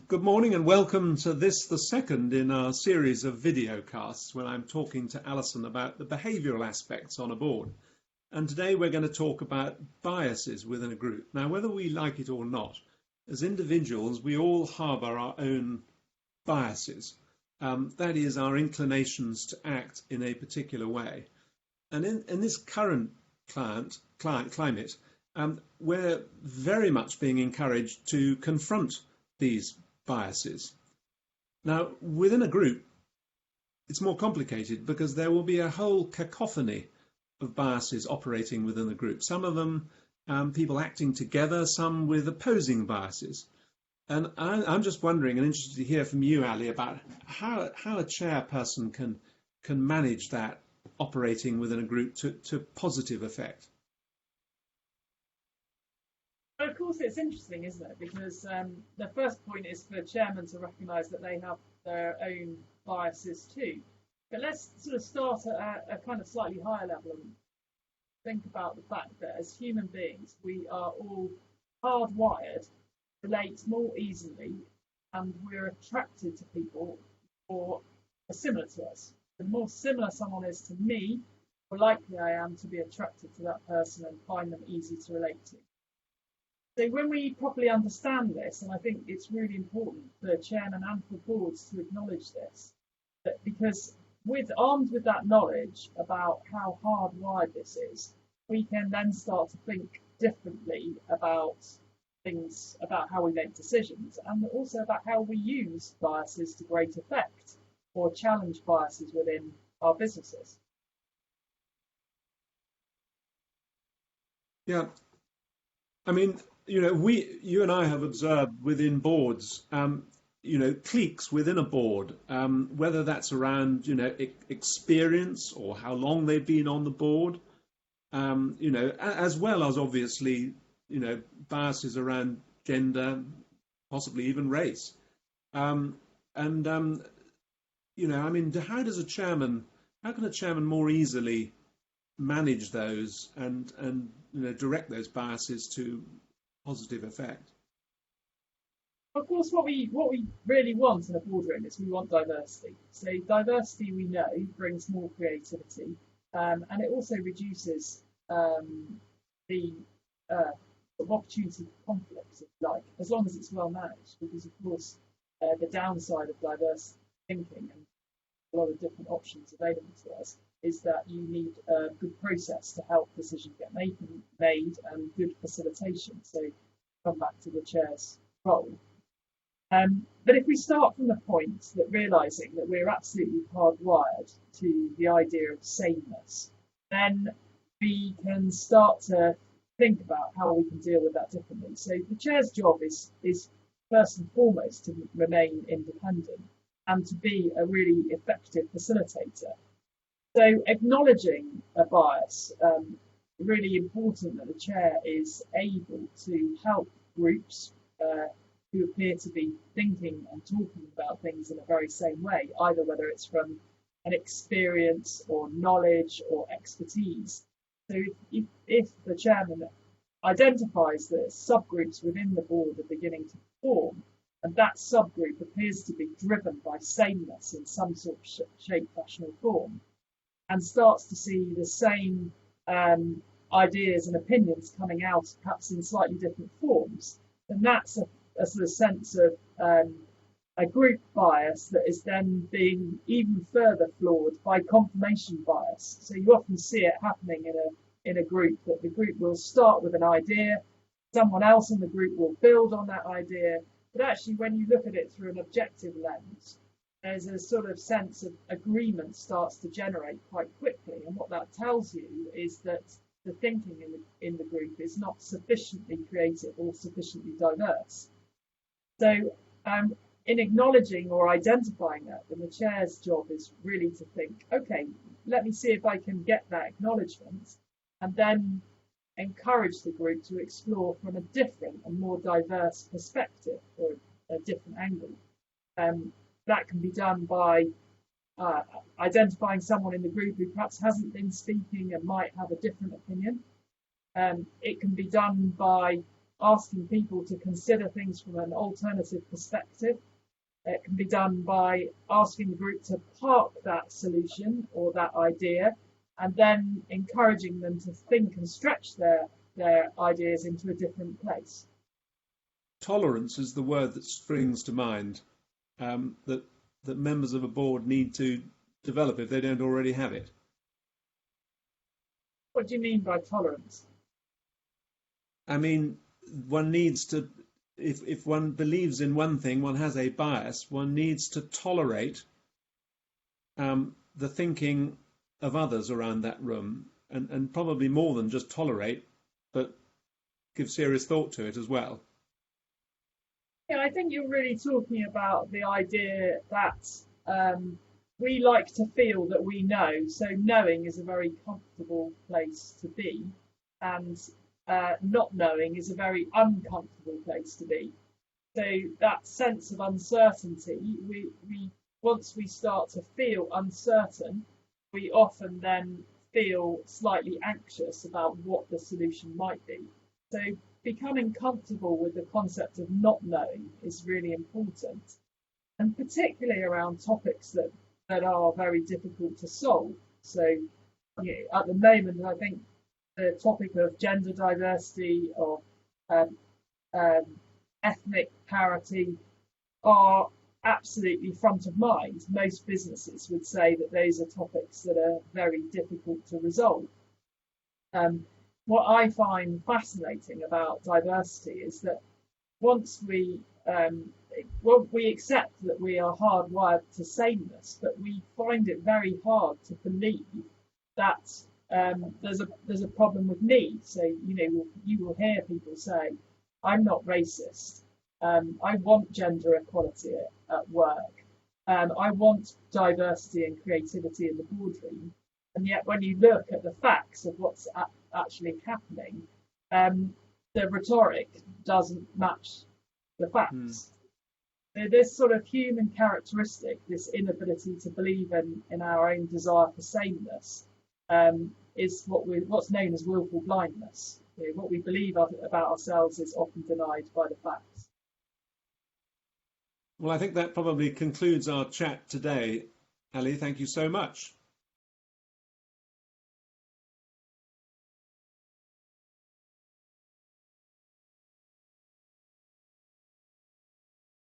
Good morning and welcome to this, the second in our series of videocasts when I'm talking to Alison about the behavioural aspects on a board. And today we're going to talk about biases within a group. Now, whether we like it or not, as individuals, we all harbour our own biases. That is, our inclinations to act in a particular way. And in this current climate, we're very much being encouraged to confront these biases. Now, within a group, it's more complicated because there will be a whole cacophony of biases operating within the group. Some of them people acting together, some with opposing biases. And I'm just wondering and interested to hear from you, Ali, about how a chairperson can manage that operating within a group to positive effect. Of course, it's interesting, isn't it? Because the first point is for chairmen to recognise that they have their own biases too. But let's sort of start at a kind of slightly higher level and think about the fact that as human beings, we are all hardwired to relate more easily, and we're attracted to people who are similar to us. The more similar someone is to me, the more likely I am to be attracted to that person and find them easy to relate to. So when we properly understand this, and I think it's really important for chairmen and for boards to acknowledge this, that because armed with that knowledge about how hardwired this is, we can then start to think differently about things, about how we make decisions, and also about how we use biases to great effect or challenge biases within our businesses. Yeah, I mean, you and I have observed within boards, cliques within a board, whether that's around, experience or how long they've been on the board, as well as obviously, biases around gender, possibly even race. How can a chairman more easily manage those and direct those biases to positive effect? Of course, what we really want in a boardroom is we want diversity. So diversity, we know, brings more creativity, and it also reduces the sort of opportunity for conflict, if you like, as long as it's well managed. Because of course, the downside of diverse thinking and a lot of different options available to us is that you need a good process to help decisions get made and good facilitation. So come back to the chair's role. But if we start from the point that realising that we're absolutely hardwired to the idea of sameness, then we can start to think about how we can deal with that differently. So the chair's job is first and foremost to remain independent and to be a really effective facilitator. So acknowledging a bias, really important that the chair is able to help groups who appear to be thinking and talking about things in a very same way, either whether it's from an experience or knowledge or expertise. So if the chairman identifies that subgroups within the board are beginning to form, and that subgroup appears to be driven by sameness in some sort of shape, fashion or form, and starts to see the same ideas and opinions coming out perhaps in slightly different forms, then that's a sort of sense of a group bias that is then being even further flawed by confirmation bias. So you often see it happening in a group, that the group will start with an idea, someone else in the group will build on that idea, but actually when you look at it through an objective lens, there's a sort of sense of agreement starts to generate quite quickly. And what that tells you is that the thinking in the group is not sufficiently creative or sufficiently diverse. So in acknowledging or identifying that, then the chair's job is really to think, okay, let me see if I can get that acknowledgement, and then encourage the group to explore from a different and more diverse perspective or a different angle. That can be done by identifying someone in the group who perhaps hasn't been speaking and might have a different opinion. It can be done by asking people to consider things from an alternative perspective. It can be done by asking the group to park that solution or that idea, and then encouraging them to think and stretch their ideas into a different place. Tolerance is the word that springs to mind, that members of a board need to develop if they don't already have it. What do you mean by tolerance? I mean, one needs to, if one believes in one thing, one has a bias, one needs to tolerate the thinking of others around that room, and probably more than just tolerate, but give serious thought to it as well. Yeah, I think you're really talking about the idea that we like to feel that we know, so knowing is a very comfortable place to be, and not knowing is a very uncomfortable place to be. So that sense of uncertainty, we once we start to feel uncertain, we often then feel slightly anxious about what the solution might be. So becoming comfortable with the concept of not knowing is really important, and particularly around topics that are very difficult to solve. So at the moment, I think the topic of gender diversity or ethnic parity are absolutely front of mind. Most businesses would say that those are topics that are very difficult to resolve. What I find fascinating about diversity is that once we accept that we are hardwired to sameness, but we find it very hard to believe that there's a problem with me. So you will hear people say, "I'm not racist. I want gender equality at work. I want diversity and creativity in the boardroom." And yet, when you look at the facts of what's actually happening, the rhetoric doesn't match the facts. This sort of human characteristic, this inability to believe in our own desire for sameness, is what's known as willful blindness. What we believe about ourselves is often denied by the facts. Well, I think that probably concludes our chat today. Ali, thank you so much.